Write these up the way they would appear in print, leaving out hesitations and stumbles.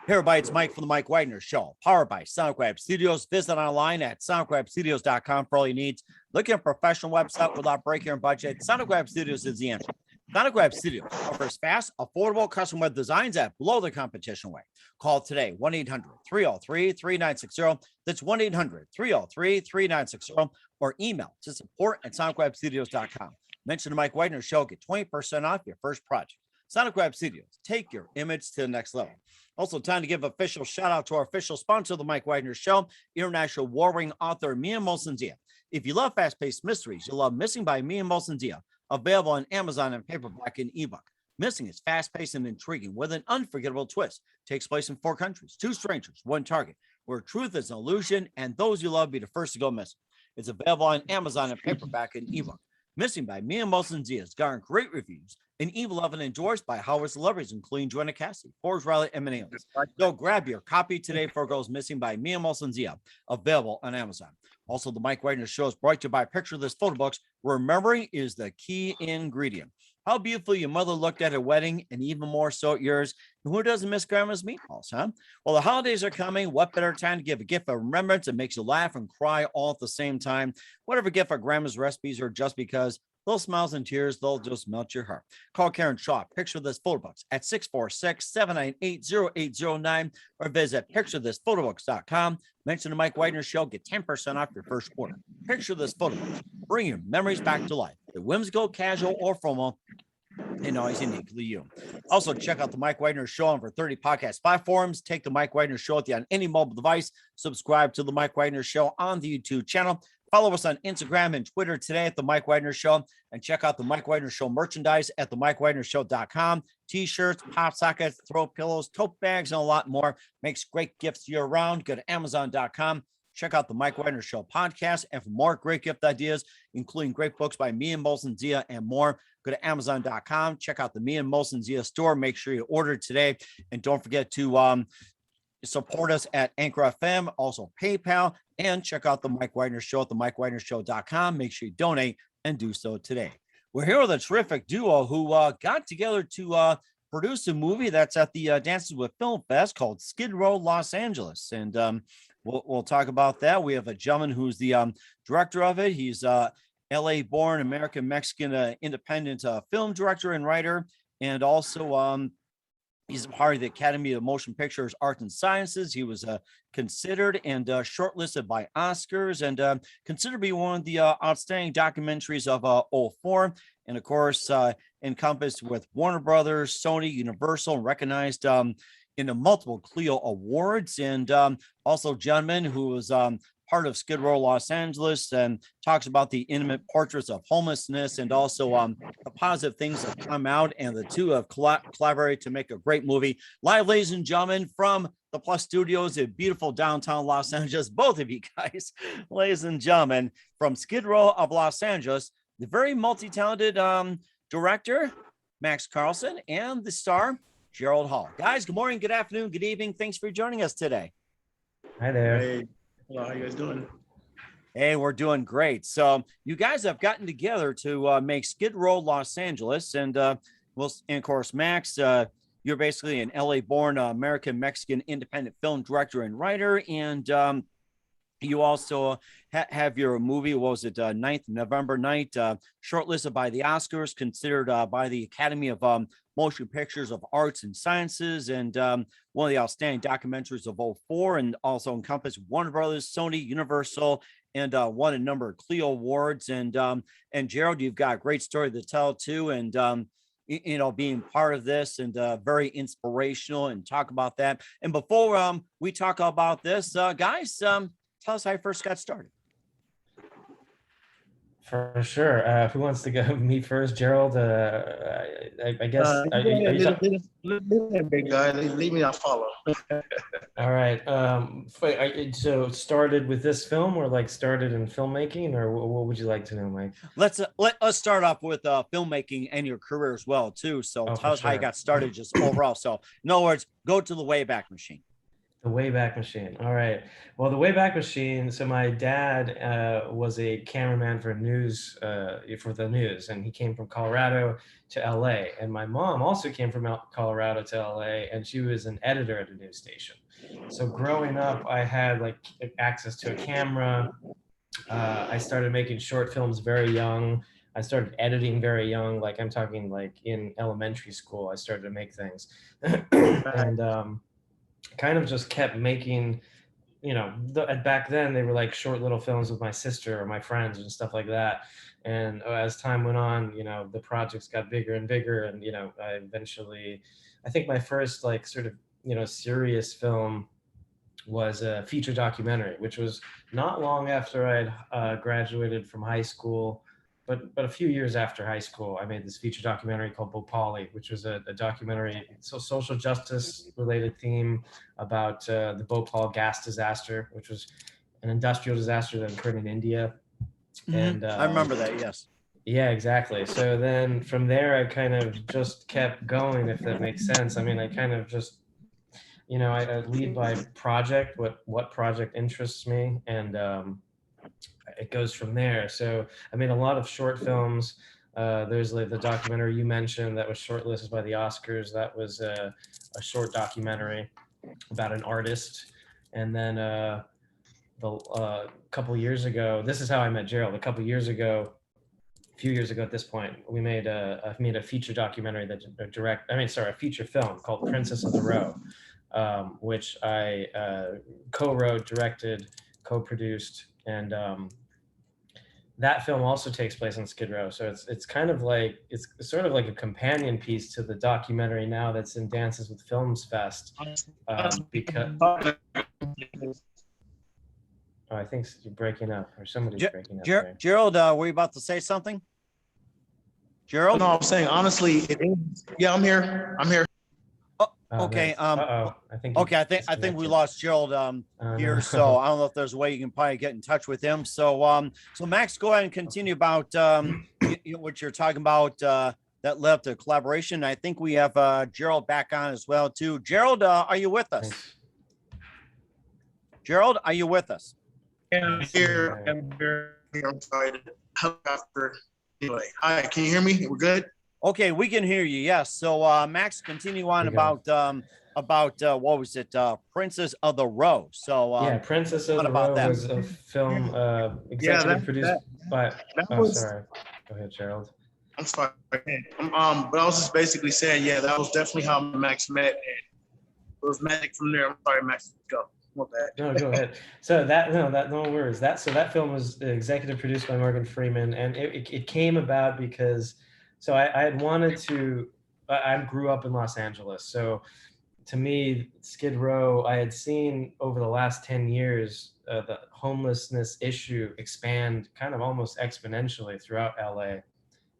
Hey everybody, it's Mike from the Mike Wagner Show, powered by SoundGrab Studios. Visit online at soundgrabstudios.com for all your needs. Look at a professional website without breaking your budget. SoundGrab Studios is the answer. SoundGrab Studios offers fast, affordable custom web designs at below the competition rate. Call today, 1-800-303-3960. That's 1-800-303-3960, or email to support@soundgrabstudios.com. Mention the Mike Wagner Show, get 20% off your first project. Grab Studios, take your image to the next level. Also, time to give official shout out to our official sponsor of the Mike Wagner Show, international warring author Mia Molson-Dia. If you love fast-paced mysteries, you'll love Missing by Mia Molson-Dia, available on Amazon and paperback and ebook. Missing is fast-paced and intriguing with an unforgettable twist. Takes place in 4 countries, 2 strangers, 1 target, where truth is an illusion and those you love be the first to go missing. It's available on Amazon and paperback and ebook. Missing by Mia Molson-Dia has garnered great reviews and even loved and endorsed by Howard celebrities, including Joanna Cassidy, Forbes Riley, and many others. So grab your copy today for Goes Missing by Mia Molson-Dia, available on Amazon. Also, the Mike Wagner Show is brought to you by Picture This Photo Books, where remembering is the key ingredient. How beautiful your mother looked at her wedding, and even more so at yours. And who doesn't miss grandma's meatballs, huh? Well, the holidays are coming. What better time to give a gift of remembrance that makes you laugh and cry all at the same time? Whatever gift for grandma's recipes or just because, little smiles and tears, they'll just melt your heart. Call Karen Shaw, Picture This Photo Books at 646-798-0809 or visit picturethisphotoBooks.com. Mention the Mike Wagner Show, get 10% off your first order. Picture This Photo Books, bring your memories back to life. The whimsical, casual, or formal, and always uniquely you. Also, check out the Mike Wagner Show on over 30 podcast platforms. Take the Mike Wagner Show with you on any mobile device. Subscribe to the Mike Wagner Show on the YouTube channel. Follow us on Instagram and Twitter today at the Mike Wagner Show, and check out the Mike Wagner Show merchandise at the MikeWagnerShow.com. T-shirts, pop sockets, throw pillows, tote bags, and a lot more. Makes great gifts year round. Go to Amazon.com. Check out the Mike Wagner Show podcast, and for more great gift ideas, including great books by Mia Molson-Dia and more, go to Amazon.com. Check out the Mia Molson-Dia store. Make sure you order today, and don't forget to support us at Anchor FM, also PayPal, and check out the Mike Wagner Show at the MikeWagnerShow.com. Make sure you donate and do so today. We're here with a terrific duo who got together to produce a movie that's at the Dances with Film Fest called Skid Row, Los Angeles. And we'll talk about that. We have a gentleman who's the director of it. He's LA-born, American-Mexican independent film director and writer, and also he's a part of the Academy of Motion Pictures Arts and Sciences. He was considered and shortlisted by Oscars, and considered to be one of the outstanding documentaries of 2004. And of course, encompassed with Warner Brothers, Sony, Universal, recognized in the multiple Clio Awards. And also gentleman who was part of Skid Row, Los Angeles, and talks about the intimate portraits of homelessness and also the positive things that come out. And the two have collaborated to make a great movie. Live, ladies and gentlemen, from the Plus Studios in beautiful downtown Los Angeles, both of you guys, ladies and gentlemen, from Skid Row of Los Angeles, the very multi-talented director, Max Carlson, and the star, Gerald Hall. Guys, good morning, good afternoon, good evening. Thanks for joining us today. Hi there. Hey. Hello, how you guys doing? Hey, we're doing great. So you guys have gotten together to make Skid Row, Los Angeles, and and of course, Max, you're basically an LA-born American-Mexican independent film director and writer, and you also have your movie, what was it, November 9th, shortlisted by the Oscars, considered by the Academy of Motion Pictures of Arts and Sciences, and one of the outstanding documentaries of 2004, and also encompassed Warner Brothers, Sony, Universal, and won a number of Clio Awards. And Gerald, you've got a great story to tell too, and being part of this, and very inspirational, and talk about that. And before we talk about this, guys, tell us how you first got started. For sure. Who wants to go? Me first, Gerald. I guess. Big guy, leave me. I'll follow. All right. So it started with this film, or like started in filmmaking, or what would you like to know, Mike? Let's start off with filmmaking and your career as well too. So tell us how you got started, just overall. So in other words, go to the Wayback Machine. Wayback Machine. All right. Well, the Wayback Machine. So my dad was a cameraman for the news, and he came from Colorado to LA. And my mom also came from Colorado to LA, and she was an editor at a news station. So growing up, I had like access to a camera. I started making short films very young. I started editing very young. Like I'm talking like in elementary school, I started to make things, and kind of just kept making, back then they were like short little films with my sister or my friends and stuff like that. And as time went on, the projects got bigger and bigger. And, I think my first like sort of, serious film was a feature documentary, which was not long after I'd graduated from high school. But a few years after high school, I made this feature documentary called Bhopali, which was a documentary, social justice related theme about the Bhopal gas disaster, which was an industrial disaster that occurred in India. And I remember that, yes. Yeah, exactly. So then from there, I kind of just kept going, if that makes sense. I mean, I kind of just, I lead by project, what project interests me, and it goes from there. So I made a lot of short films. There's like the documentary you mentioned that was shortlisted by the Oscars. That was a short documentary about an artist. And then a couple years ago, this is how I met Gerald. A few years ago at this point, I made a feature documentary a feature film called Princess of the Row, which I co-wrote, directed, co-produced, and that film also takes place on Skid Row. So it's kind of like, it's sort of like a companion piece to the documentary now that's in Dances with Films Fest. Because I think you're breaking up, or somebody's breaking up. Gerald, were you about to say something? Gerald? No, I'm saying honestly, it is. Yeah, I'm here. Oh, okay. Nice. I think we lost Gerald here. No. So I don't know if there's a way you can probably get in touch with him. So so Max, go ahead and continue about what you're talking about that led to collaboration. I think we have Gerald back on as well too. Gerald, are you with us? Thanks. Gerald, are you with us? Yeah, I'm here. I'm sorry. Helicopter. Anyway, hi. Can you hear me? We're good. Okay, we can hear you. Yes. So Max, continue on about what was it? Princess of the Row. So yeah, Princess of the Row was a film executive produced by. Sorry. Go ahead, Gerald. I'm sorry. But I was just basically saying, yeah, that was definitely how Max met, and it was magic from there. I'm sorry, Max. Go. No, go ahead. So no worries. That film was executive produced by Morgan Freeman, and it came about because, so I had wanted to. I grew up in Los Angeles, so to me, Skid Row, I had seen over the last 10 years the homelessness issue expand kind of almost exponentially throughout LA,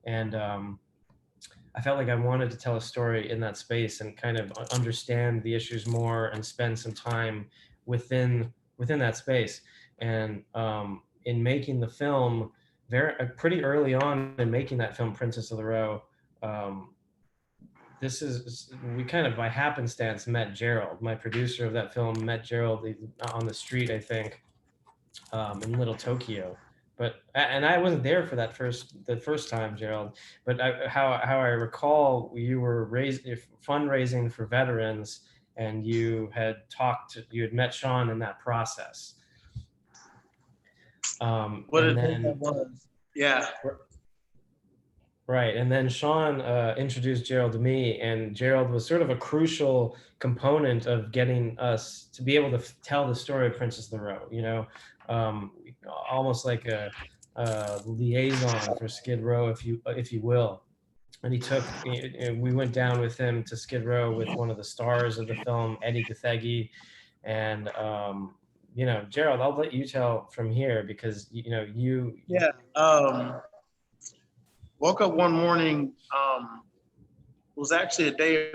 and I felt like I wanted to tell a story in that space and kind of understand the issues more and spend some time within that space. And in making the film, pretty early on in making that film, Princess of the Row, we kind of by happenstance met Gerald, my producer of that film, met Gerald on the street, I think, in Little Tokyo. And I wasn't there for the first time, Gerald. But how I recall, you were fundraising for veterans, and you had met Sean in that process. Yeah. Right, and then Sean introduced Gerald to me, and Gerald was sort of a crucial component of getting us to be able to tell the story of Princess of the Row. Almost like a liaison for Skid Row, if you will. And we went down with him to Skid Row with one of the stars of the film, Eddie Gathegi, and Gerald, I'll let you tell from here because you. Yeah. Woke up one morning. It was actually a day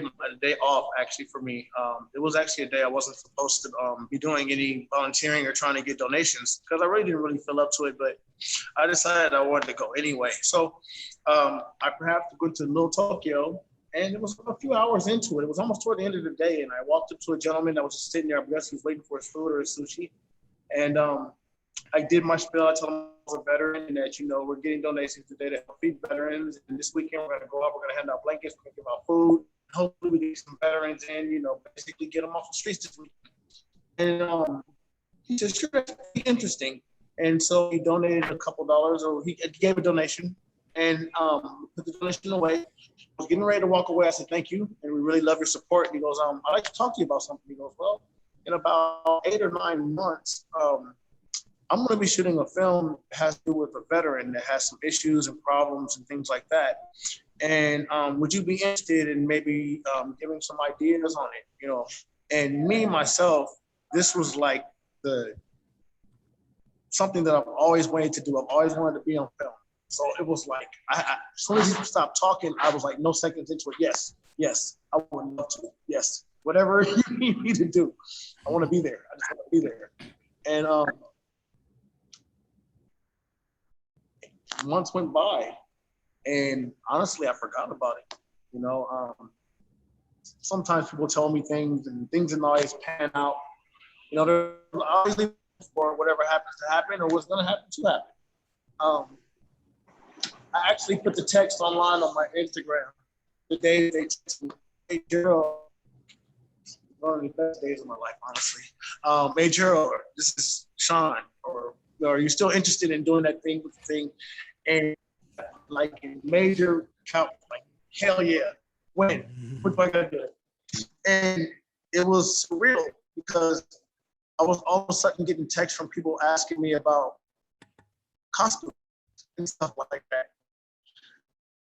off actually for me. It was actually a day I wasn't supposed to be doing any volunteering or trying to get donations because I really didn't feel up to it, but I decided I wanted to go anyway. So I perhaps went to Little Tokyo And it was a few hours into it. It was almost toward the end of the day. And I walked up to a gentleman that was just sitting there. I guess he was waiting for his food or his sushi. And I did my spiel. I told him I was a veteran and that, we're getting donations today to help feed veterans. And this weekend, we're going to go out. We're going to hand out blankets. We're going to give out food. Hopefully, we get some veterans in, basically get them off the streets this week. And he said, sure, that's pretty interesting. And so he donated a couple dollars, or he gave a donation, and put the donation away. I was getting ready to walk away. I said, thank you, and we really love your support. And he goes, I'd like to talk to you about something. He goes, well, in about 8 or 9 months, I'm going to be shooting a film that has to do with a veteran that has some issues and problems and things like that. And would you be interested in maybe giving some ideas on it, And me, myself, this was like something that I've always wanted to do. I've always wanted to be on film. So it was like, as soon as he stopped talking, I was like, no seconds into it. Yes, I would love to. Yes, whatever you need me to do, I want to be there. I just want to be there. And months went by, and honestly, I forgot about it. Sometimes people tell me things, and things didn't always pan out. They're obviously for whatever happens to happen or what's going to happen to happen. I actually put the text online on my Instagram the day they texted me, hey, Gerald, one of the best days of my life, honestly. Hey, Gerald, this is Sean, or are you still interested in doing that thing with the thing? And like in major count, like, hell yeah, when? What do I gotta do? And it was surreal because I was all of a sudden getting texts from people asking me about costumes and stuff like that.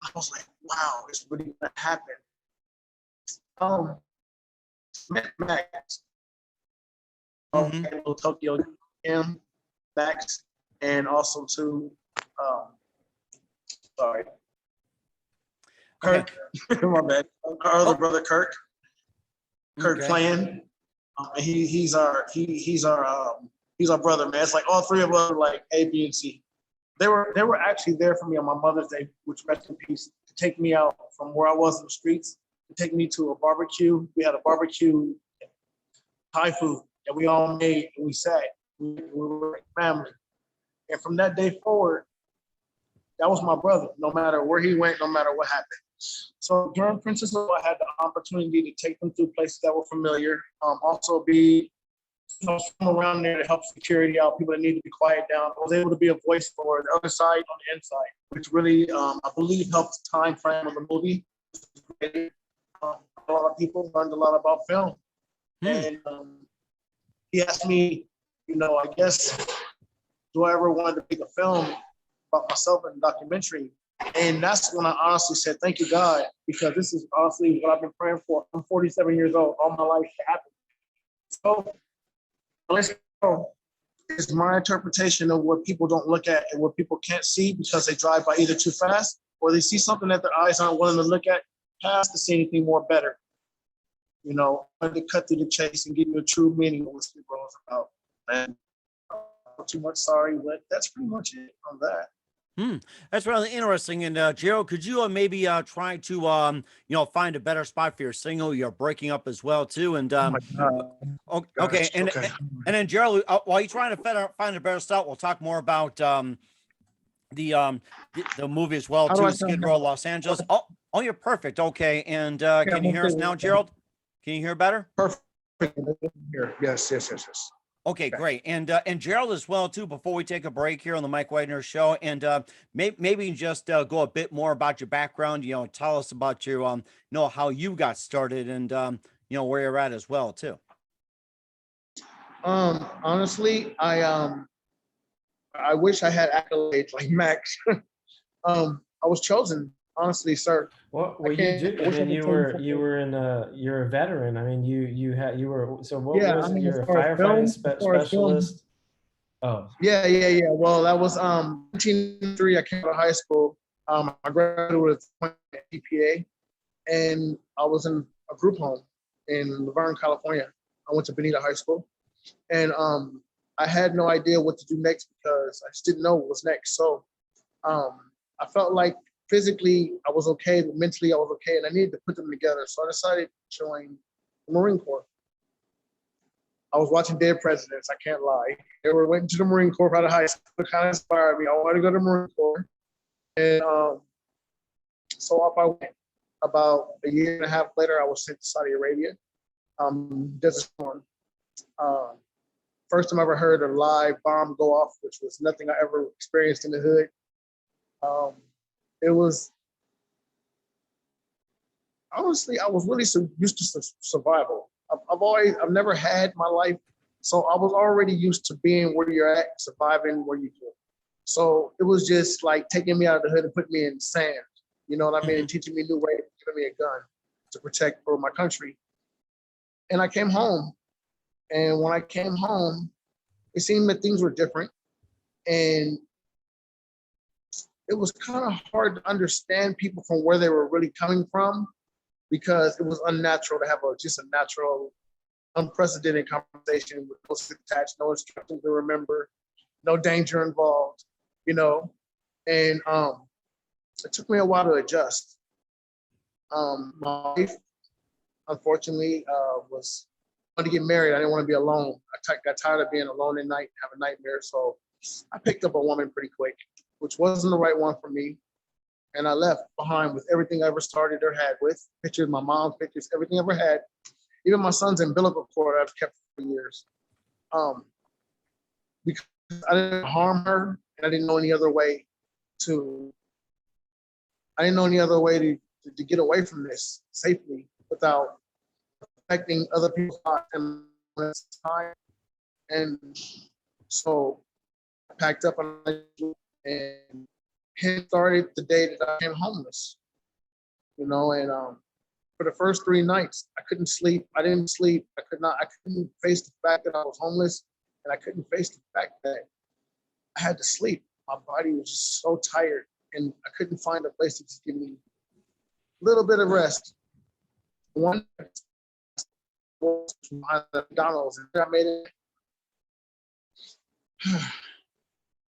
I was like, wow, it's really gonna happen. Max, Tokyo M, Max, and also to Kirk, my bad. Our other brother Kirk playing. He's our brother, man. It's like all three of us are like A, B, and C. They were actually there for me on my Mother's Day, which rest in peace, to take me out from where I was in the streets, to take me to a barbecue. We had a barbecue, Thai food that we all made, and we sat. We were like family. And from that day forward, that was my brother, no matter where he went, no matter what happened. So during Princess, I had the opportunity to take them through places that were familiar, also be from around there to help security out, people that need to be quiet down. I was able to be a voice for the other side on the inside, which really, I believe, helped the time frame of the movie. A lot of people learned a lot about film. And he asked me, I guess, do I ever want to make a film about myself in a documentary? And that's when I honestly said, thank you, God, because this is honestly what I've been praying for. I'm 47 years old, all my life to happen. So let's go. It's my interpretation of what people don't look at and what people can't see because they drive by either too fast or they see something that their eyes aren't willing to look at past to see anything more better. I wanted to cut through the chase and give you a true meaning of what this world is about. And not too much sorry, but that's pretty much it on that. That's really interesting. And Gerald, could you maybe try to find a better spot for your single? You're breaking up as well too. And okay, and then Gerald, while you're trying to find a better spot, we'll talk more about the movie as well too. Skid Row, Los Angeles. Oh, you're perfect. Okay, and can you hear us now, Gerald? Can you hear better? Perfect. Yes. Okay, great. And Gerald as well too, before we take a break here on the Mike Widener Show, and maybe just go a bit more about your background, tell us about your how you got started and where you're at as well too. Honestly, I wish I had accolades like Max. I was chosen, honestly, sir. Well, you did. I mean, you're a veteran. I mean, you were. So what was it? You're a firefighting specialist. Oh. Yeah. Well, that was 1993. I came out of high school. I graduated with GPA, and I was in a group home in Laverne, California. I went to Benita High School, and I had no idea what to do next because I just didn't know what was next. So I felt like physically I was okay, but mentally I was okay, and I needed to put them together. So I decided to join the Marine Corps. I was watching Dead Presidents, I can't lie. They were went to the Marine Corps out of high school. It kind of inspired me. I wanted to go to the Marine Corps. And so off I went. About a year and a half later, I was sent to Saudi Arabia. Desert Storm. First time I ever heard a live bomb go off, which was nothing I ever experienced in the hood. It was, honestly, I was really used to survival. I've never had my life, so I was already used to being where you're at, surviving where you can. So it was just like taking me out of the hood and putting me in sand. You know what I mean? And teaching me new ways, giving me a gun to protect for my country. And I came home. And when I came home, it seemed that things were different. And it was kind of hard to understand people from where they were really coming from, because it was unnatural to have just a natural, unprecedented conversation with no strings attached, no instructions to remember, no danger involved, you know? And it took me a while to adjust. My wife, unfortunately, was wanted to get married. I didn't want to be alone. I got tired of being alone at night, have a nightmare. So I picked up a woman pretty quick, which wasn't the right one for me. And I left behind with everything I ever started or had with, pictures, my mom's pictures, everything I ever had, even my son's umbilical cord I've kept for years. Because I didn't harm her, and I didn't know any other way to get away from this safely without affecting other people's lives. And so I packed up and started the day that I became homeless, you know, and for the first 3 nights, I couldn't sleep. I didn't sleep. I couldn't face the fact that I was homeless, and I couldn't face the fact that I had to sleep. My body was just so tired, and I couldn't find a place to just give me a little bit of rest. One was McDonald's, and I made it.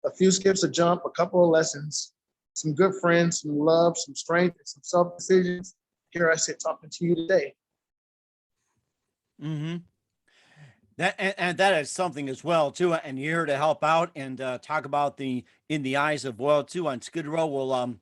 A few skips, a jump, a couple of lessons, some good friends, some love, some strength, and some self-decisions. Here I sit talking to you today. Mm-hmm. And that is something as well too. And you're here to help out and talk about the In the Eyes of Oil too on Skid Row. We'll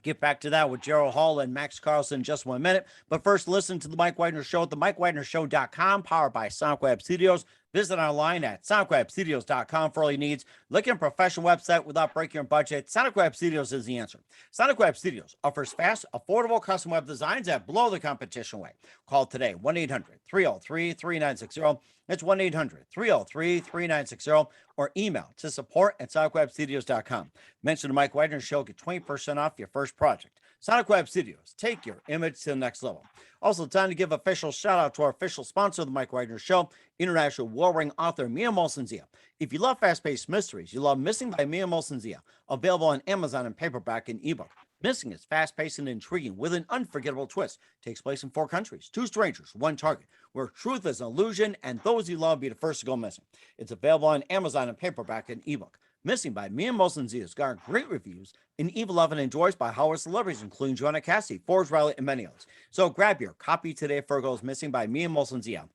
get back to that with Gerald Hall and Max Carlson in just 1 minute. But first, listen to the Mike Widener Show at the MikeWidenerShow.com, powered by SonicWeb Studios. Visit online at SonicWebStudios.com for all your needs. Looking at a professional website without breaking your budget? SonicWeb Studios is the answer. SonicWeb Studios offers fast, affordable custom web designs that blow the competition away. Call today, 1-800-303-3960. That's 1-800-303-3960, or email to support@SonicWebStudios.com. Mention the Mike Widener Show, get 20% off your first project. Sonic Web Studios, take your image to the next level. Also, time to give official shout out to our official sponsor of the Mike Widener Show, international warring author Mia Molson-Zia. If you love fast-paced mysteries, you love Missing by Mia Molson-Zia, available on Amazon in paperback and ebook. Missing is fast-paced and intriguing with an unforgettable twist. Takes place in 4 countries, 2 strangers, 1 target, where truth is an illusion and those you love be the first to go missing. It's available on Amazon in paperback and ebook. Missing by Mia Molson-Zia has garnered great reviews and even loved and enjoyed by Hollywood celebrities, including Joanna Cassidy, Forbes Riley, and many others. So grab your copy today for Goes Missing by Mia Molson-Zia,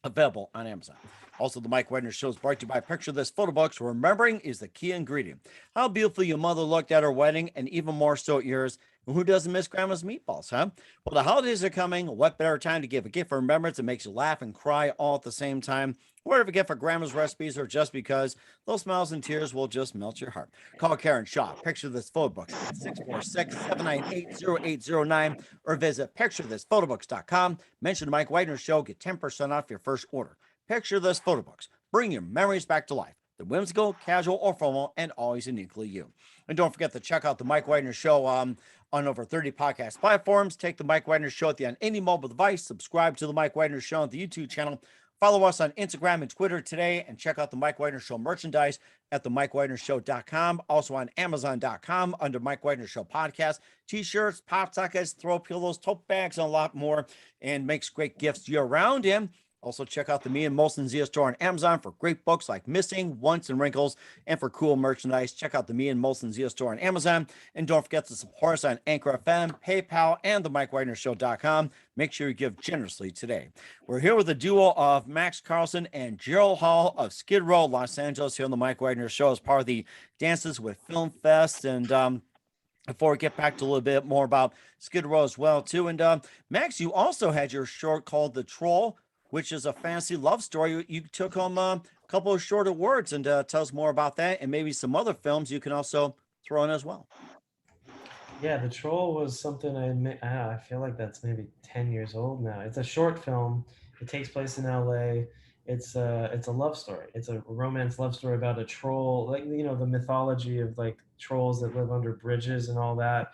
available on Amazon. Also, the Mike Widener Show is brought to you by Picture This Photo Books. Remembering is the key ingredient. How beautiful your mother looked at her wedding, and even more so at yours. And who doesn't miss Grandma's meatballs, huh? Well, the holidays are coming. What better time to give a gift for remembrance that makes you laugh and cry all at the same time? Or if a gift for Grandma's recipes, or just because those smiles and tears will just melt your heart. Call Karen Shaw. Picture This Photo Books at 646-798-0809, or visit picturethisphotobooks.com. Mention the Mike Widener Show. Get 10% off your first order. Picture This Photo Books. Bring your memories back to life. The whimsical, casual, or formal, and always uniquely you. And don't forget to check out the Mike Widener Show on over 30 podcast platforms. Take the Mike Widener Show on any mobile device. Subscribe to the Mike Widener Show on the YouTube channel. Follow us on Instagram and Twitter today, and check out the Mike Widener Show merchandise at the MikeWidenerShow.com. Also on Amazon.com under Mike Widener Show podcast. T-shirts, pop sockets, throw pillows, tote bags, and a lot more, and makes great gifts year round. And Also, check out the Me and Molson Zia store on Amazon for great books like Missing, Once, and Wrinkles, and for cool merchandise. Check out the Me and Molson Zia store on Amazon. And don't forget to support us on Anchor FM, PayPal, and the MikeWagnerShow.com. Make sure you give generously today. We're here with the duo of Max Carlson and Gerald Hall of Skid Row, Los Angeles, here on the Mike Wagner Show as part of the Dances with Film Fest. And before we get back to a little bit more about Skid Row as well, too. And Max, you also had your short called The Troll, which is a fantasy love story. You took home a couple of shorter words, and tell us more about that, and maybe some other films you can also throw in as well. Yeah, The Troll was something I feel like that's maybe 10 years old now. It's a short film. It takes place in LA. It's a love story. It's a romance love story about a troll, like, you know, the mythology of like trolls that live under bridges and all that.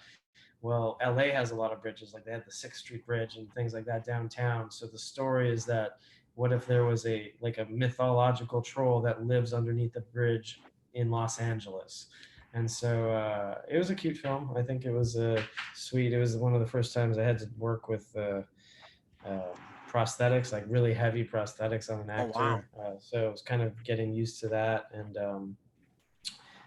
Well, LA has a lot of bridges, like they had the 6th Street Bridge and things like that downtown. So the story is that what if there was a mythological troll that lives underneath the bridge in Los Angeles? And so it was a cute film. I think it was sweet. It was one of the first times I had to work with prosthetics, like really heavy prosthetics on an actor. Oh, wow. So it was kind of getting used to that. And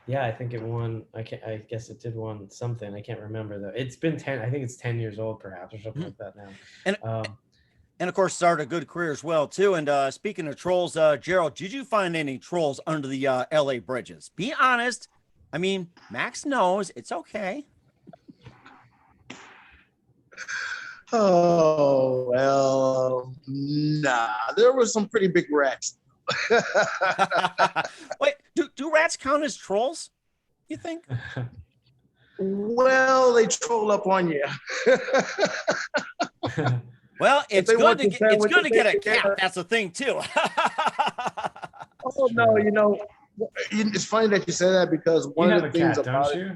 yeah, I think it won. I guess it did won something. I can't remember though. It's been 10. I think it's 10 years old, perhaps, or something like that now. And of course, started a good career as well too. And speaking of trolls, Gerald, did you find any trolls under the LA bridges? Be honest. I mean, Max knows. It's okay. Oh, well, nah. There were some pretty big rats. Wait, do rats count as trolls? You think? Well, they troll up on you. Well, it's good to get a cat. That's the thing too. Oh no, you know, it's funny that you say that because one of the things about it,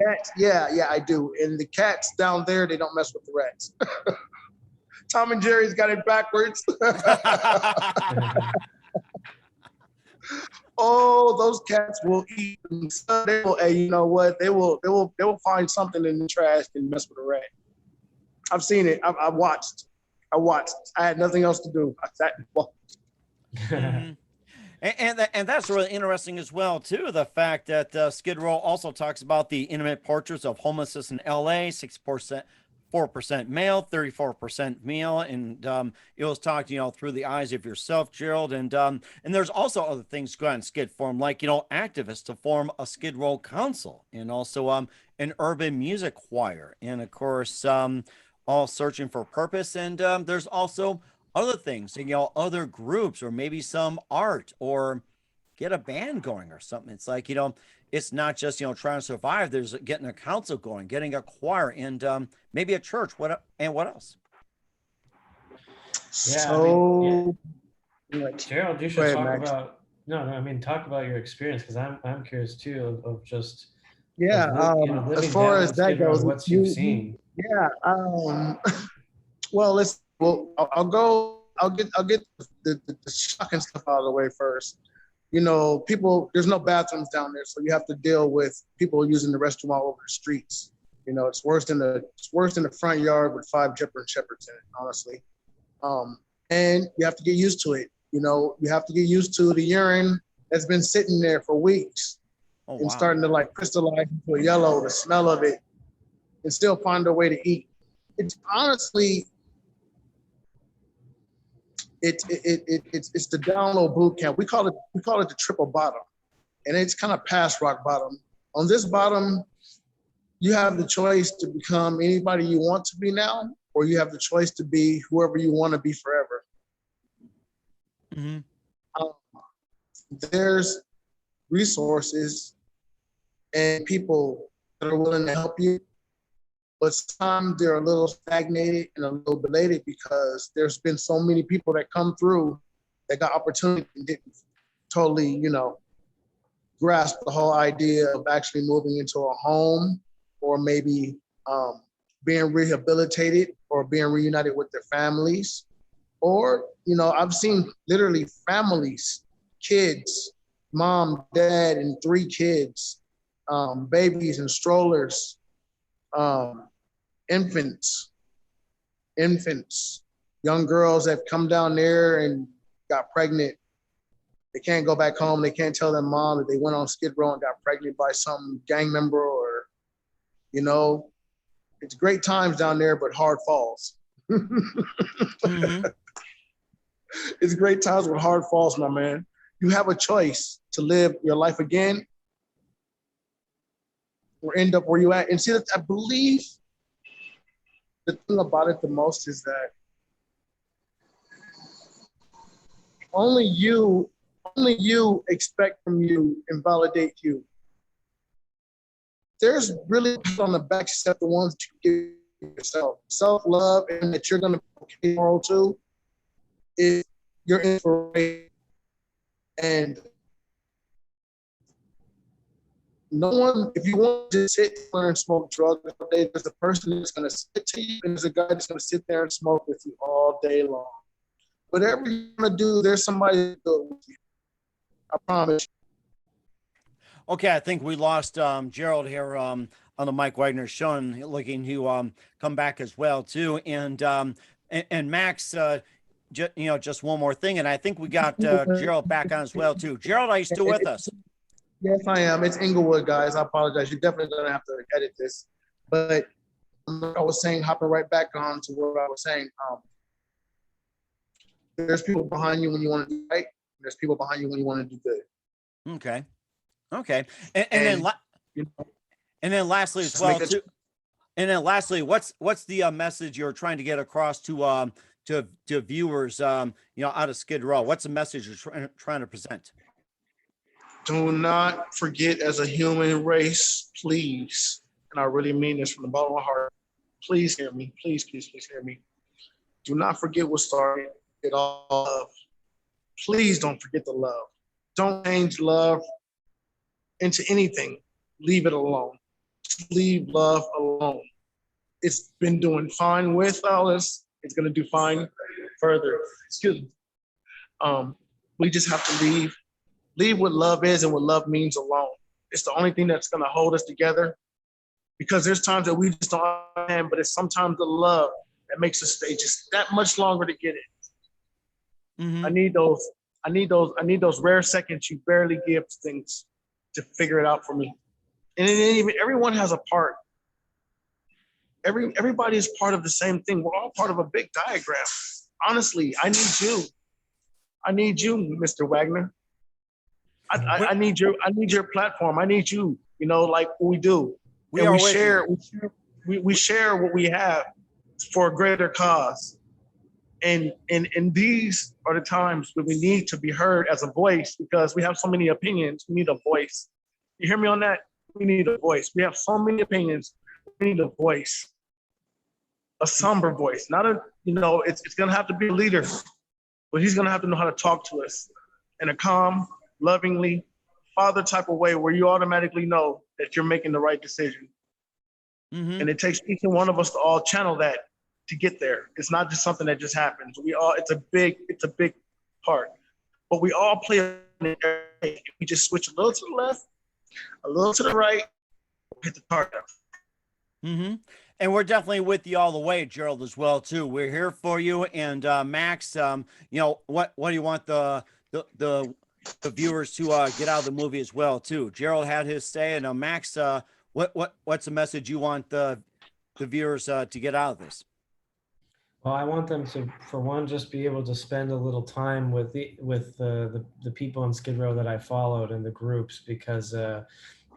cats, yeah, I do. And the cats down there, they don't mess with the rats. Tom and Jerry's got it backwards. Oh, those cats will eat them. They will, hey, you know what? They will find something in the trash and mess with a rat. I've seen it. I watched. I had nothing else to do. I sat and watched. And that's really interesting as well too. The fact that Skid Row also talks about the intimate portraits of homelessness in LA, 4% male, 34% male, and it was talked, you know, through the eyes of yourself, Gerald, and there's also other things going on in Skid form, like, you know, activists to form a Skid Row council, and also an urban music choir, and of course all searching for purpose, and there's also other things, you know, other groups, or maybe some art, or get a band going or something. It's like, you know, it's not just, you know, trying to survive. There's getting a council going, getting a choir, and maybe a church. What else? Yeah, So, Gerald, you should talk about. No, I mean, talk about your experience, because I'm curious too of just. Yeah, as far as that goes, what you've seen. Yeah. Well, I'll get the shocking stuff out of the way first. You know, there's no bathrooms down there, so you have to deal with people using the restroom all over the streets. You know, it's worse than the front yard with 5 German shepherds in it, honestly. And you have to get used to it. You know, you have to get used to the urine that's been sitting there for weeks and starting to like crystallize into a yellow, the smell of it, and still find a way to eat. It's honestly, it's the down low boot camp. We call it the triple bottom, and it's kind of past rock bottom. On this bottom, you have the choice to become anybody you want to be now, or you have the choice to be whoever you want to be forever. Mm-hmm. There's resources and people that are willing to help you, but sometimes they're a little stagnated and a little belated because there's been so many people that come through that got opportunity and didn't totally, you know, grasp the whole idea of actually moving into a home, or maybe being rehabilitated or being reunited with their families. Or, you know, I've seen literally families, kids, mom, dad, and 3 kids, babies and strollers, infants young girls that come down there and got pregnant. They can't go back home. They can't tell their mom that they went on Skid Row and got pregnant by some gang member or, you know, it's great times down there, but hard falls. Mm-hmm. It's great times with hard falls, my man. You have a choice to live your life again or end up where you at. And see, I believe the thing about it the most is that only you expect from you and validate you. There's really people on the back except the ones that you give yourself. Self-love and that you're gonna be okay tomorrow too is your inspiration. And no one, if you want to just sit there and smoke drugs all day, there's a person that's gonna sit to you and there's a guy that's gonna sit there and smoke with you all day long. Whatever you're gonna do, there's somebody to do it with you. I promise. Okay, I think we lost Gerald here on the Mike Wagner show, and looking to come back as well too. And Max, just one more thing, and I think we got Gerald back on as well too. Gerald, are you still with us? Yes, I am. It's Inglewood, guys. I apologize. You're definitely gonna have to edit this. But I was saying, hopping right back on to what I was saying. There's people behind you when you want to do right. There's people behind you when you want to do good. Okay. And then lastly as well too. And then lastly, what's the message you're trying to get across to viewers, out of Skid Row? What's the message you're trying to present? Do not forget, as a human race, please, and I really mean this from the bottom of my heart, please hear me. Please hear me. Do not forget what started it all. Please don't forget the love. Don't change love into anything. Leave it alone. Just leave love alone. It's been doing fine with Alice. It's going to do fine further. Excuse me. We just have to leave what love is and what love means alone. It's the only thing that's going to hold us together, because there's times that we just don't understand, but it's sometimes the love that makes us stay just that much longer to get it. Mm-hmm. I need those rare seconds you barely give things to figure it out for me. And everyone has a part. Everybody is part of the same thing. We're all part of a big diagram. Honestly, I need you. I need you, Mr. Wagner. I need your platform. I need you, like we do. We share what we have for a greater cause. And these are the times when we need to be heard as a voice, because we have so many opinions. We need a voice. You hear me on that? We need a voice. We have so many opinions. We need a voice, a somber voice. Not a, it's going to have to be a leader, but he's going to have to know how to talk to us in a calm, lovingly, father type of way where you automatically know that you're making the right decision. Mm-hmm. And it takes each and one of us to all channel that to get there. It's not just something that just happens. It's a big part, but we all play it. We just switch a little to the left, a little to the right, hit the target. Mm-hmm. And we're definitely with you all the way, Gerald, as well too. We're here for you. And Max, what do you want the viewers to get out of the movie as well too? Gerald had his say, and Max, what's the message you want the viewers to get out of this? Well, I want them to, for one, just be able to spend a little time with the people on Skid Row that I followed and the groups, because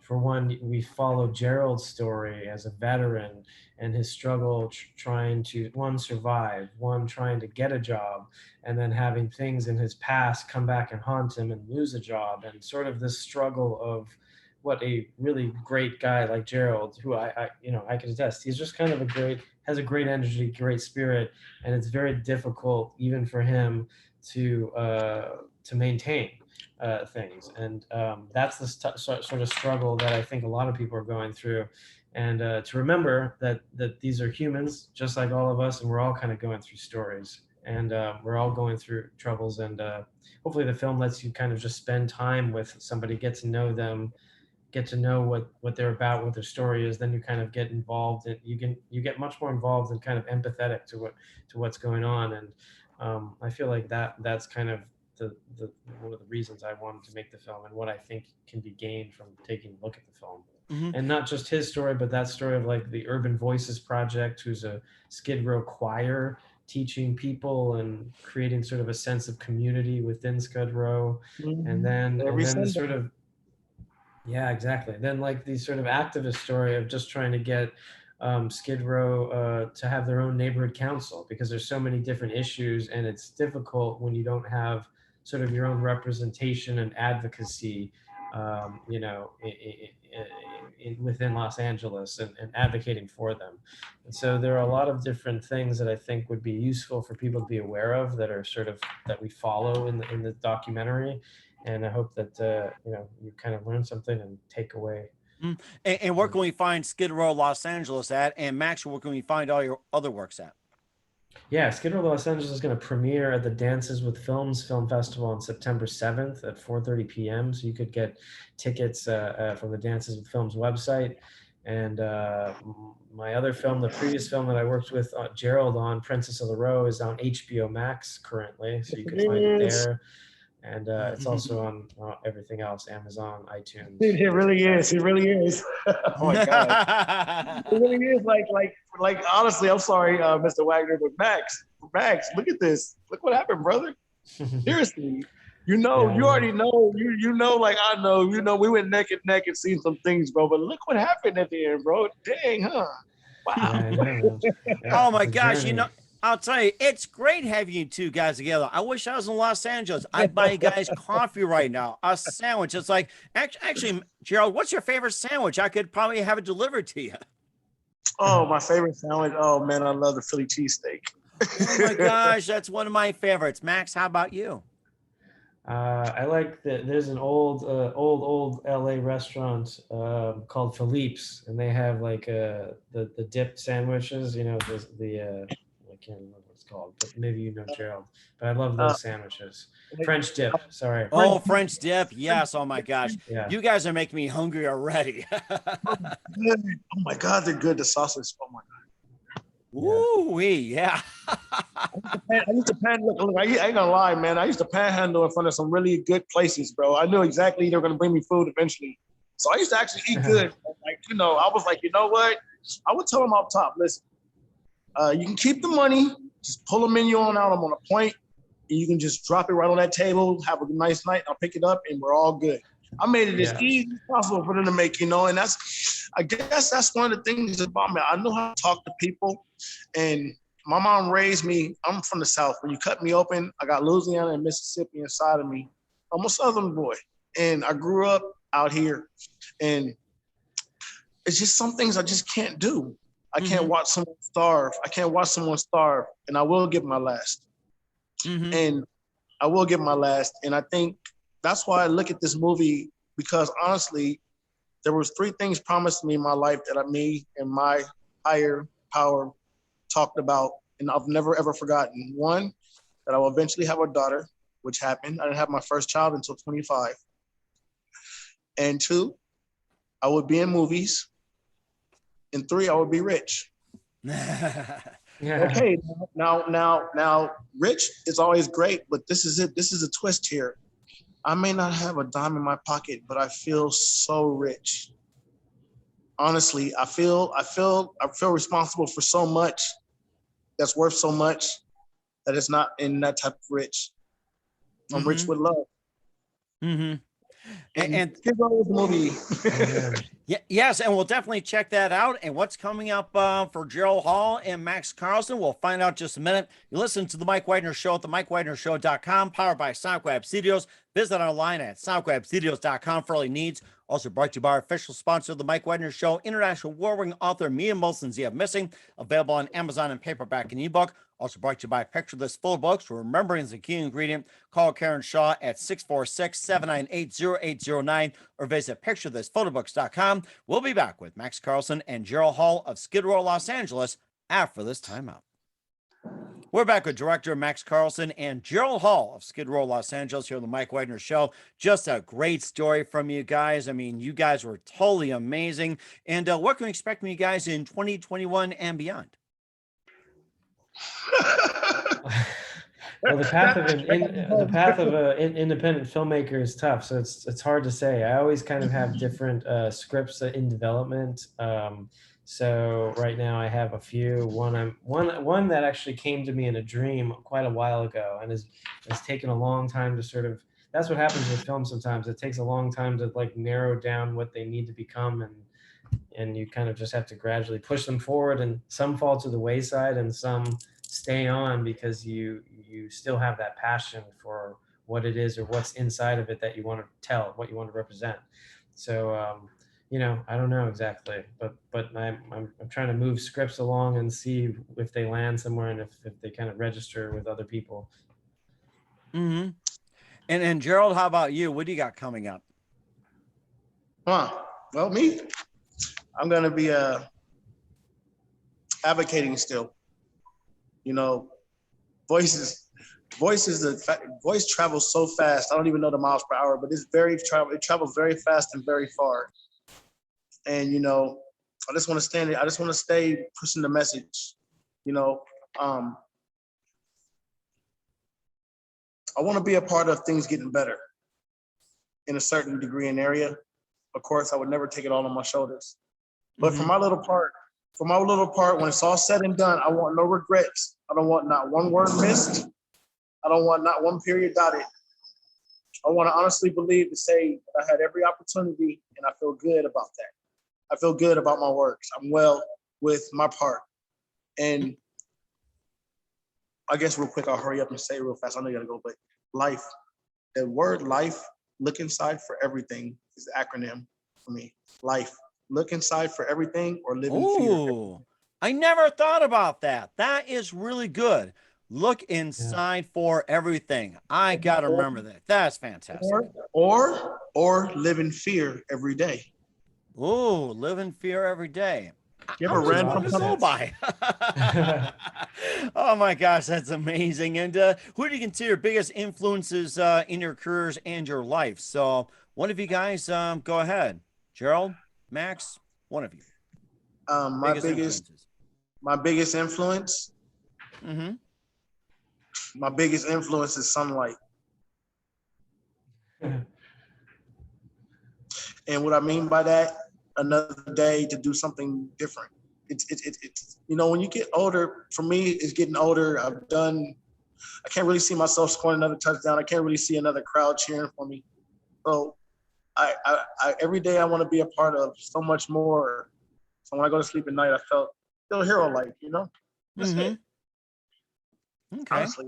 for one, we followed Gerald's story as a veteran and his struggle trying to, one, survive, one, trying to get a job, and then having things in his past come back and haunt him and lose a job, and sort of this struggle of what a really great guy like Gerald, who I can attest, he's just kind of has a great energy, great spirit, and it's very difficult even for him to maintain things. And that's the sort of struggle that I think a lot of people are going through. And to remember that these are humans just like all of us, and we're all kind of going through stories, and we're all going through troubles. And hopefully the film lets you kind of just spend time with somebody, get to know them, get to know what they're about, what their story is, then you kind of get involved, and you get much more involved and kind of empathetic to what's going on. And I feel like that's kind of the one of the reasons I wanted to make the film, and what I think can be gained from taking a look at the film. Mhm. And not just his story, but that story of like the Urban Voices Project, who's a Skid Row choir teaching people and creating sort of a sense of community within Skid Row. And then Every the Sunday. sort of, yeah, exactly. Then like the sort of activist story of just trying to get Skid Row to have their own neighborhood council, because there's so many different issues, and it's difficult when you don't have sort of your own representation and advocacy, you know, within Los Angeles, and advocating for them. And so there are a lot of different things that I think would be useful for people to be aware of, that are sort of that we follow in the documentary. And I hope that you know, you kind of learn something and take away. And where can we find Skid Row Los Angeles at? And Max, where can we find all your other works at? Yeah, Skid Row Los Angeles is going to premiere at the Dances with Films Film Festival on September 7th at 4:30 p.m. So you could get tickets from the Dances with Films website. And my other film, the previous film that I worked with Gerald on, Princess of the Row, is on HBO Max currently. So you can find it there. And it's also on everything else, Amazon, iTunes. It really is. It really is. Oh my God. It really is. Like. Honestly, I'm sorry, Mr. Wagner, but Max, look at this. Look what happened, brother. Seriously. You know, Yeah, you already know. You know, like I know. You know, we went neck and neck and seen some things, bro. But look what happened at the end, bro. Dang, huh? Wow. Yeah, I know, man. Yeah, Oh my it's a gosh, you journey. know, I'll tell you, it's great having you two guys together. I wish I was in Los Angeles. I'd buy you guys coffee right now, a sandwich. It's like, actually, Gerald, what's your favorite sandwich? I could probably have it delivered to you. Oh, my favorite sandwich. Oh man, I love the Philly cheesesteak. Oh my gosh, that's one of my favorites. Max, how about you? I like that. There's an old LA restaurant called Philippe's, and they have like the dip sandwiches. You know, I can't remember what it's called, but maybe you know, Gerald. But I love Uh, those sandwiches. French dip. Sorry. Oh, French dip. Yes. Oh my gosh. Yeah. You guys are making me hungry already. Good. Oh my God, they're good. The sausage. Oh my God. Ooh-wee, yeah. I used to look, I ain't gonna lie, man. I used to panhandle in front of some really good places, bro. I knew exactly they were gonna bring me food eventually. So I used to actually eat good. Like, you know, I was like, you know what? I would tell them off top, listen, you can keep the money, just pull the menu on out. I'm on a point, and you can just drop it right on that table, have a nice night, I'll pick it up, and we're all good. I made it as easy as possible for them to make, you know, and I guess that's one of the things about me. I know how to talk to people, and my mom raised me. I'm from the South. When you cut me open, I got Louisiana and Mississippi inside of me. I'm a Southern boy, and I grew up out here, and it's just some things I just can't do. I can't watch someone starve. I can't watch someone starve, and I will give my last. And I will give my last. And I think that's why I look at this movie, because honestly, there was 3 things promised to me in my life that me and my higher power talked about, and I've never ever forgotten. 1, that I will eventually have a daughter, which happened. I didn't have my first child until 25. And 2, I would be in movies. And 3, I would be rich. Okay, now, rich is always great, but this is it. This is a twist here. I may not have a dime in my pocket, but I feel so rich. Honestly, I feel responsible for so much that's worth so much that it's not in that type of rich. I'm rich with love. And Skid Row is a movie. Yes, and we'll definitely check that out. And what's coming up for Gerald Hall and Max Carlson, we'll find out just a minute. You listen to the Mike Widener Show at the MikeWidenerShow.com, powered by SoundWeb Studios. Visit online at SoundWebStudios.com for all your needs. Also brought to you by our official sponsor of the Mike Widener Show, international award-winning author Mia Molson's You Have Missing, available on Amazon and paperback and ebook. Also brought to you by Picture This Full Books, where remembering is a key ingredient. Call Karen Shaw at 646-798-0809 or visit picturethisphotoBooks.com. We'll be back with Max Carlson and Gerald Hall of Skid Row, Los Angeles after this timeout. We're back with director Max Carlson and Gerald Hall of Skid Row, Los Angeles, here on the Mike Widener Show. Just a great story from you guys. I mean, you guys were totally amazing. And what can we expect from you guys in 2021 and beyond? Well, the path of an independent filmmaker is tough, so it's hard to say. I always kind of have different scripts in development. So right now I have a few. One that actually came to me in a dream quite a while ago, and has taken a long time to sort of. That's what happens with film sometimes. It takes a long time to like narrow down what they need to become, and you kind of just have to gradually push them forward, and some fall to the wayside and some stay on because you still have that passion for what it is or what's inside of it that you want to tell, what you want to represent. So I don't know exactly, but I'm trying to move scripts along and see if they land somewhere and if they kind of register with other people. Mm-hmm. And Gerald, how about you? What do you got coming up? Well, me, I'm gonna be advocating still. Voice travels so fast. I don't even know the miles per hour, but it travels very fast and very far. And I just want to stay pushing the message. I want to be a part of things getting better in a certain degree and area. Of course, I would never take it all on my shoulders. But for my little part, when it's all said and done, I want no regrets. I don't want not one word missed. I don't want not one period dotted. I want to honestly believe to say that I had every opportunity, and I feel good about that. I feel good about my works. I'm well with my part. And I guess real quick, I'll hurry up and say it real fast. I know you gotta go, but life, the word life, look inside for everything is the acronym for me. Life, look inside for everything or live in fear. Ooh, I never thought about that. That is really good. Look inside for everything. I got to remember that. That's fantastic. Or live in fear every day. Ooh, live in fear every day. You ever ran from something to go by? Oh my gosh, that's amazing. And who do you consider biggest influences in your careers and your life? So one of you guys, go ahead. Gerald, Max, one of you. My biggest influence. Mm-hmm. My biggest influence is sunlight. And what I mean by that, another day to do something different. It's when you get older, for me, it's getting older. I can't really see myself scoring another touchdown. I can't really see another crowd cheering for me. So I every day I want to be a part of so much more. So when I go to sleep at night, I feel hero-like, That's it. Okay. Honestly,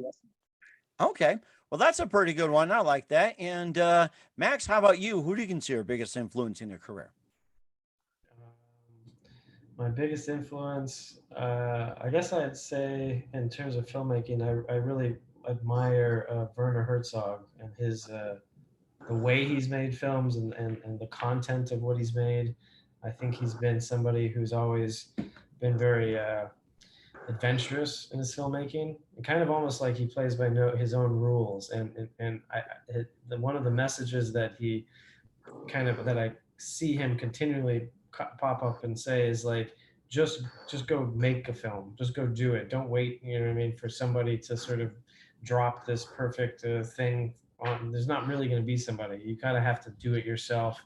Okay. Well, that's a pretty good one. I like that. And Max, how about you? Who do you consider biggest influence in your career? My biggest influence, I guess I'd say in terms of filmmaking, I really admire Werner Herzog and his the way he's made films and the content of what he's made. I think he's been somebody who's always been very adventurous in his filmmaking, and kind of almost like he plays by his own rules. And one of the messages that I see him continually pop up and say is like, just go make a film, just go do it. Don't wait, for somebody to sort of drop this perfect thing on. There's not really going to be somebody. You kind of have to do it yourself,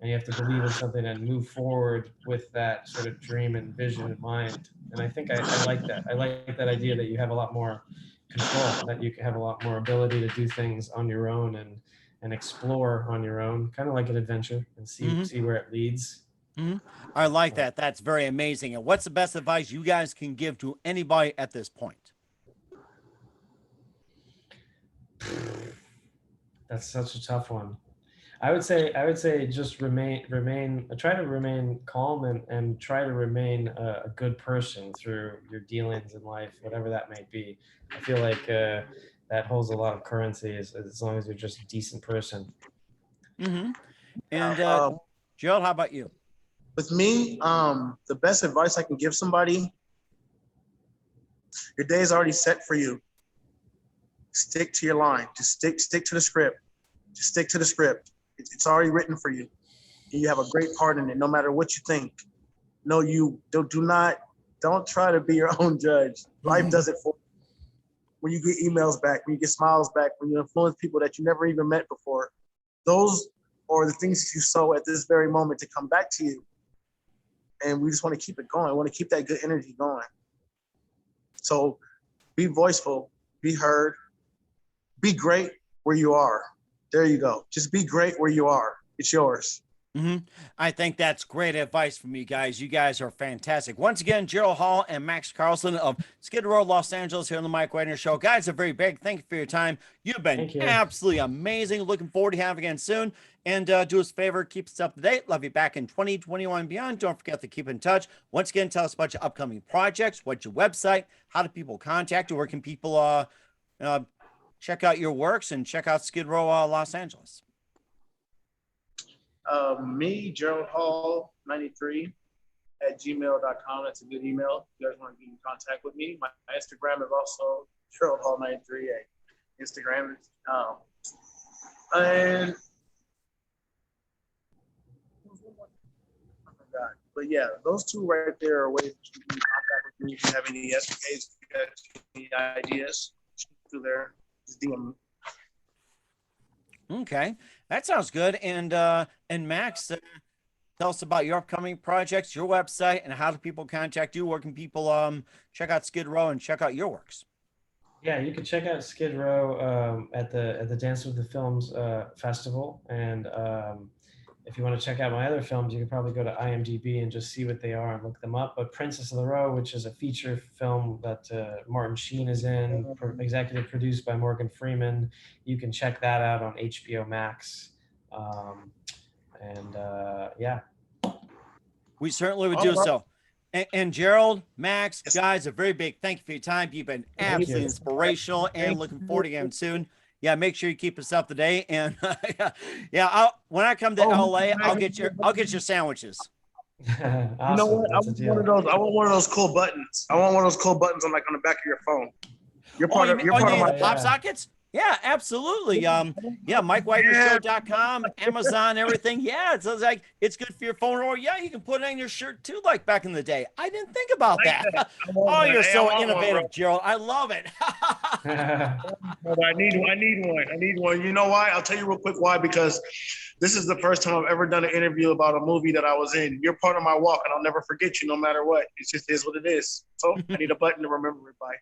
and you have to believe in something and move forward with that sort of dream and vision in mind. And I think I like that. I like that idea that you have a lot more control, that you have a lot more ability to do things on your own and explore on your own, kind of like an adventure, and see where it leads. Mm-hmm. I like that. That's very amazing. And what's the best advice you guys can give to anybody at this point? That's such a tough one. I would say just try to remain calm and try to remain a good person through your dealings in life, whatever that may be. I feel like that holds a lot of currency as long as you're just a decent person. Mm-hmm. And Gerald, how about you? With me, the best advice I can give somebody Your day is already set for you. Stick to your line. Just stick to the script. Just stick to the script. It's already written for you. And you have a great part in it, no matter what you think. No, you don't try to be your own judge. Life does it for you. When you get emails back, when you get smiles back, when you influence people that you never even met before, those are the things you sow at this very moment to come back to you. And we just want to keep it going. We want to keep that good energy going. So be voiceful, be heard, be great where you are. There you go. Just be great where you are. It's yours. I think that's great advice from you guys. You guys are fantastic. Once again, Gerald Hall and Max Carlson of Skid Row, Los Angeles, here on the Mike Wagner Show. Guys, a very big thank you for your time. You've been absolutely amazing. Looking forward to having you again soon. And do us a favor, keep us up to date. Love you back in 2021 and beyond. Don't forget to keep in touch. Once again, tell us about your upcoming projects. What's your website? How do people contact you? Where can people check out your works and check out Skid Row, Los Angeles? Me, Gerald Hall 93 at gmail.com. That's a good email. If you guys want to get in contact with me. My Instagram is also Gerald Hall 93 at Instagram. And I forgot. But yeah, those two right there are ways that you can contact with me. If you have any escapades, if you have any ideas, through there, just DM me. Okay, that sounds good. And Max, tell us about your upcoming projects, your website, and how do people contact you? Where can people check out Skid Row and check out your works? Yeah, you can check out Skid Row at the Dance with the Films festival, and if you want to check out my other films, you can probably go to IMDb and just see what they are and look them up. But Princess of the Row, which is a feature film that Martin Sheen is in, executive produced by Morgan Freeman, you can check that out on HBO Max. Yeah. We certainly would do so. And Gerald, Max, guys, a very big thank you for your time. You've been absolutely inspirational and looking forward to again soon. Yeah, make sure you keep us up to date. And when I come to LA, I'll get your sandwiches. Awesome. You know what? I want one of those cool buttons. I want one of those cool buttons on the back of your phone. You're part of my pop sockets. Yeah, absolutely. MikeWagnerShow.com, Amazon, everything. Yeah, it sounds like it's good for your phone. Or you can put it on your shirt too, like back in the day. I didn't think about that. Oh, you're so innovative, Gerald. I love it. I need one. You know why? I'll tell you real quick why. Because this is the first time I've ever done an interview about a movie that I was in. You're part of my walk, and I'll never forget you, no matter what. It just is what it is. So I need a button to remember it by.